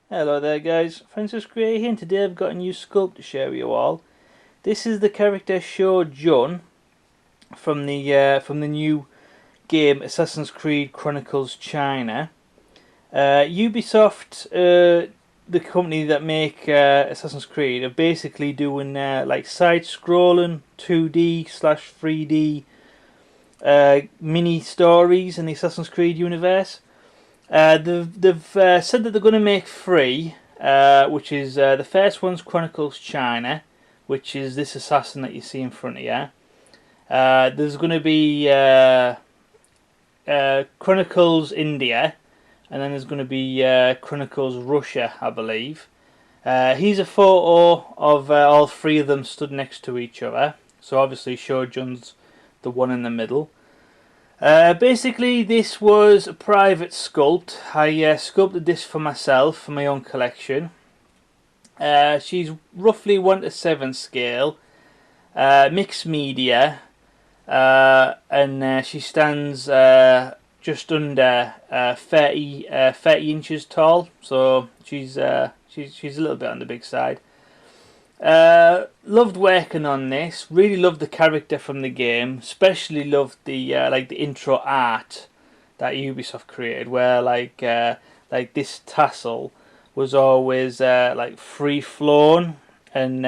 Hello there guys, Francis Gray here, and today I've got a new sculpt to share with you all. This is the character Shao Jun from the new game Assassin's Creed Chronicles China. Ubisoft, the company that make Assassin's Creed, are basically doing like side-scrolling 2D/3D mini stories in the Assassin's Creed universe. They've said that they're going to make three, which is the first one's Chronicles China, which is this assassin that you see in front of you. There's going to be Chronicles India, and then there's going to be Chronicles Russia, I believe. Here's a photo of all three of them stood next to each other. So obviously Shao Jun's the one in the middle. Basically, this was a private sculpt. I sculpted this for myself, for my own collection. She's roughly 1:7 scale, mixed media, and she stands just under 30 inches tall. So she's a little bit on the big side. Loved working on this. Really loved the character from the game. Especially loved the the intro art that Ubisoft created, where like this tassel was always like free flown, and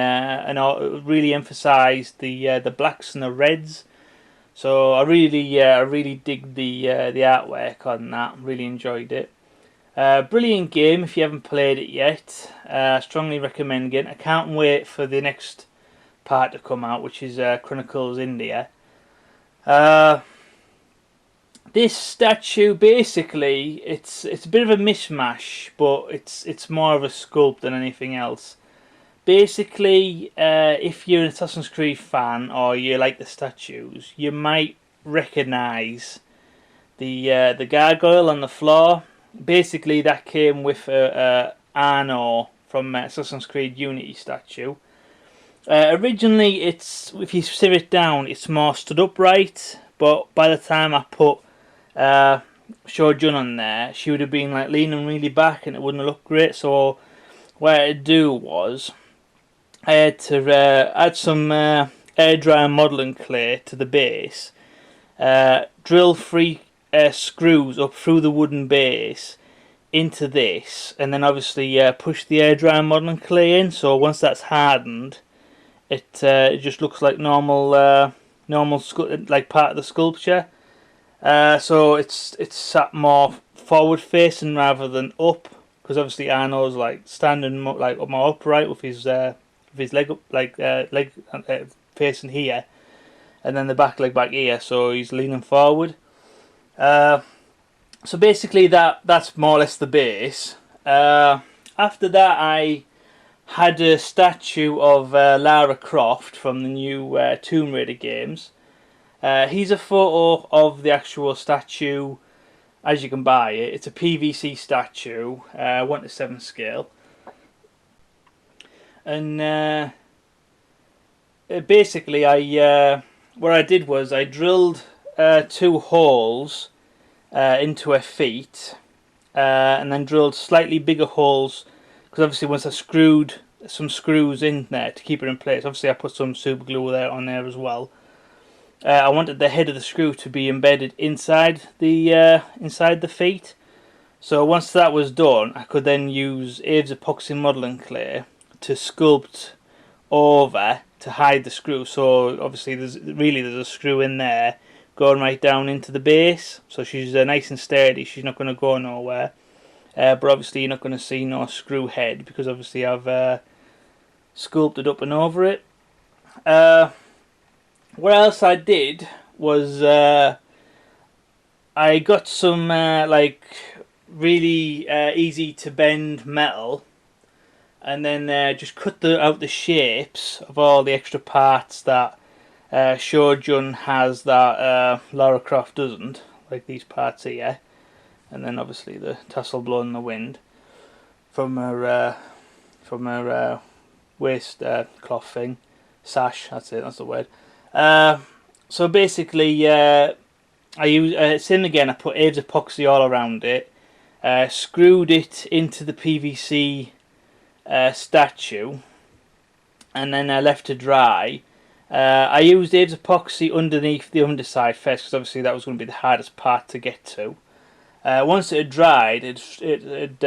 really emphasised the blacks and the reds. So I really dig the artwork on that. Really enjoyed it. Brilliant game if you haven't played it yet. Strongly recommend it. I can't wait for the next part to come out, which is Chronicles India. This statue, basically, it's a bit of a mishmash, but it's more of a sculpt than anything else. Basically, if you're an Assassin's Creed fan or you like the statues, you might recognise the gargoyle on the floor. Basically, that came with Arno from Assassin's Creed Unity statue. Originally, if you sit it down, it's more stood upright. But by the time I put Shao Jun on there, she would have been like leaning really back, and it wouldn't have looked great. So what I had to do was I had to add some air dry modelling clay to the base, drill three screws up through the wooden base into this, and then obviously push the air dry modelling clay in. So once that's hardened, it just looks like normal like part of the sculpture. So it's sat more forward facing rather than up, because obviously Arno's like standing like more upright with his leg up, leg facing here, and then the back leg back here, so he's leaning forward. So basically that's more or less the base. After that, I had a statue of Lara Croft from the new Tomb Raider games. Here's a photo of the actual statue as you can buy it. It's a PVC statue, 1:7 scale. And basically, what I did was I drilled two holes into her feet, and then drilled slightly bigger holes, because obviously once I screwed some screws in there to keep it in place, obviously I put some super glue there on there as well. I wanted the head of the screw to be embedded inside the feet. So once that was done, I could then use Abe's epoxy modelling clay to sculpt over to hide the screw. So obviously there's a screw in there going right down into the base. So she's nice and sturdy. She's not going to go nowhere. But obviously you're not going to see no screw head, because obviously I've sculpted up and over it. What else I did was I got some like really easy to bend metal, and then just cut out the shapes of all the extra parts that Shao Jun has that Lara Croft doesn't, like these parts here, and then obviously the tassel blowing in the wind from her waist cloth thing, sash. That's it. That's the word. So basically, I use same again. I put Abe's epoxy all around it. screwed it into the PVC statue, and then I left to dry. I used Dave's epoxy underneath the underside first, because obviously that was going to be the hardest part to get to. Once it had dried, it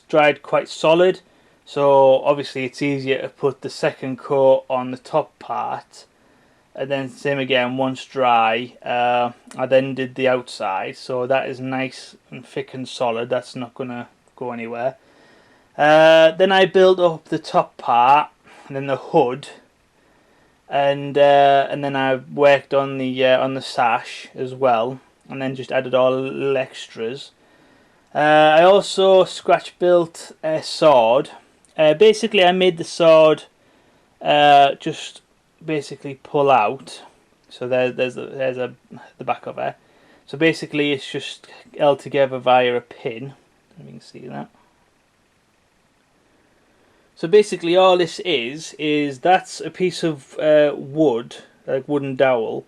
dried quite solid, so obviously it's easier to put the second coat on the top part, and then same again once dry. I then did the outside, so that is nice and thick and solid. That's not going to go anywhere. Then I built up the top part, and then the hood, and then I worked on the sash as well, and then just added all the little extras. I also scratch built a sword. Basically, I made the sword just basically pull out. So there's the back of it. So basically, it's just held together via a pin. You can see that. So basically all this is that's a piece of wood, like wooden dowel,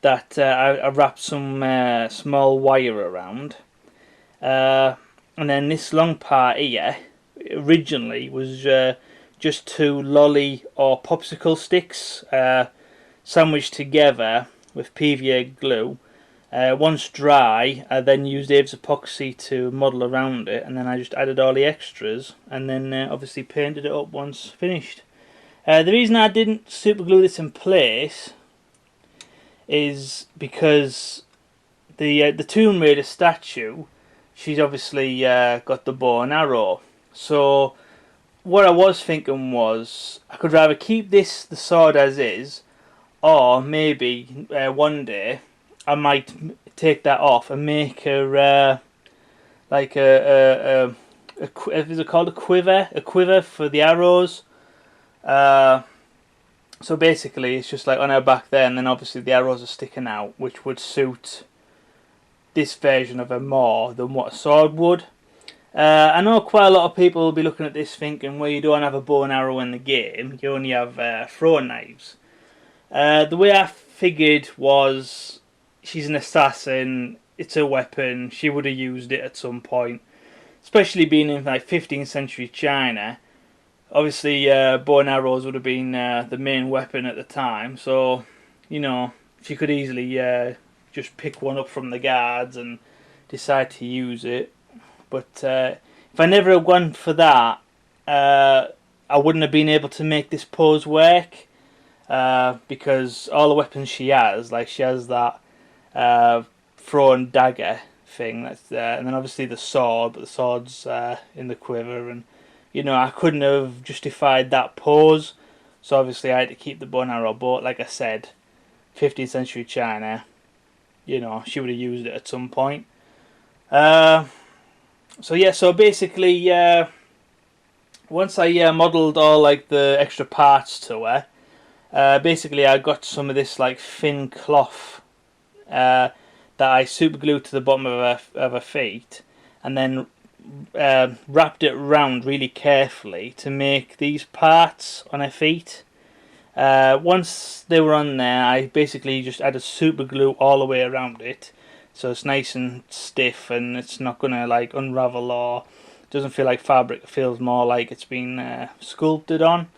that I wrapped some small wire around. And then this long part here originally was just two lolly or popsicle sticks sandwiched together with PVA glue. Once dry, I then used Dave's epoxy to model around it, and then I just added all the extras, and then obviously painted it up once finished. The reason I didn't super glue this in place is because the Tomb Raider statue, she's obviously got the bow and arrow. So what I was thinking was I could rather keep the sword as is, or maybe one day I might take that off and make a like is it called a quiver? A quiver for the arrows. So basically, it's just like on her back there, and then obviously the arrows are sticking out, which would suit this version of her more than what a sword would. I know quite a lot of people will be looking at this thinking, well, you don't have a bow and arrow in the game, you only have throwing knives. The way I figured was, she's an assassin, it's a weapon, she would have used it at some point. Especially being in like 15th century China, obviously bow and arrows would have been the main weapon at the time, so, you know, she could easily just pick one up from the guards and decide to use it. But if I never had gone for that, I wouldn't have been able to make this pose work. Because all the weapons she has, like she has that thrown dagger thing, that's and then obviously the sword, but the sword's in the quiver, and you know I couldn't have justified that pose, so obviously I had to keep the bow and arrow. But like I said, 15th century China, you know, she would have used it at some point. So yeah, so basically, once I modelled all like the extra parts to her. Basically, I got some of this like thin cloth that I super glued to the bottom of her feet, and then wrapped it around really carefully to make these parts on her feet. Once they were on there, I basically just added super glue all the way around it, so it's nice and stiff, and it's not gonna like unravel or doesn't feel like fabric. It feels more like it's been sculpted on.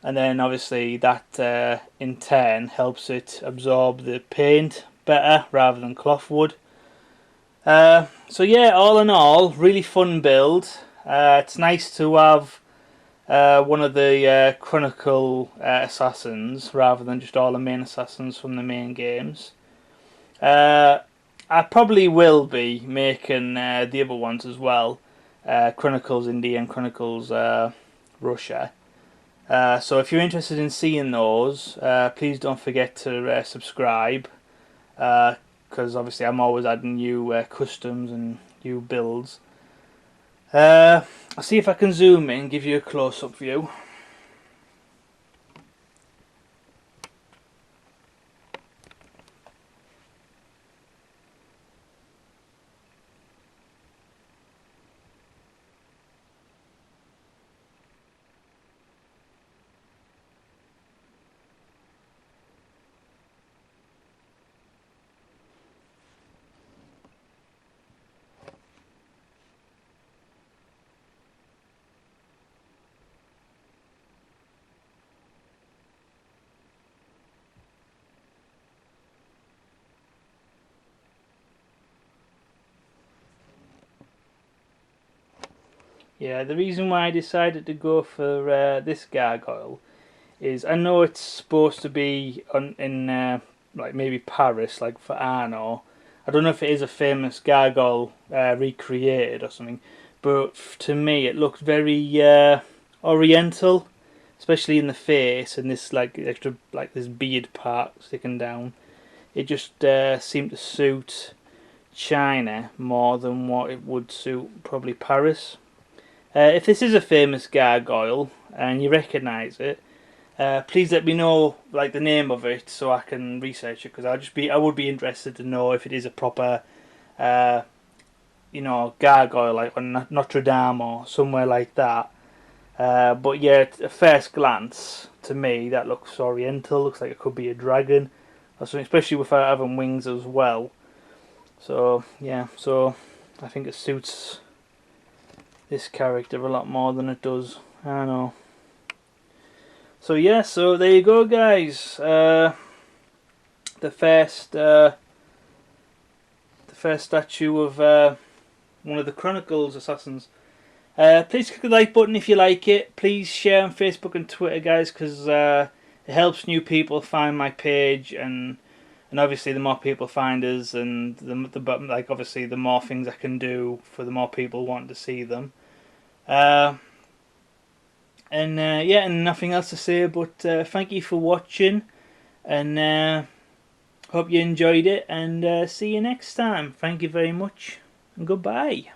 And then obviously that in turn helps it absorb the paint better rather than cloth would. So yeah, all in all, really fun build. It's nice to have one of the Chronicle assassins rather than just all the main assassins from the main games. I probably will be making the other ones as well. Chronicles India and Chronicles Russia. So if you're interested in seeing those, please don't forget to subscribe, because obviously I'm always adding new customs and new builds. I'll see if I can zoom in, give you a close-up view. Yeah, the reason why I decided to go for this gargoyle is I know it's supposed to be in like maybe Paris, like for Arno. I don't know if it is a famous gargoyle recreated or something, but to me it looked very oriental, especially in the face and this like extra like this beard part sticking down. It just seemed to suit China more than what it would suit probably Paris. If this is a famous gargoyle and you recognise it, please let me know like the name of it so I can research it because I would be interested to know if it is a proper uh, gargoyle like on Notre Dame or somewhere like that. But yeah, at first glance to me that looks oriental. Looks like it could be a dragon or something, especially without having wings as well. So yeah, so I think it suits this character a lot more than it does. I don't know. So yeah, so there you go, guys. The first statue of one of the Chronicles assassins. Please click the like button if you like it. Please share on Facebook and Twitter, guys, because it helps new people find my page, and obviously the more people find us, and like obviously the more things I can do for the more people wanting to see them. Yeah, and nothing else to say, but thank you for watching, and hope you enjoyed it, and see you next time. Thank you very much, and goodbye.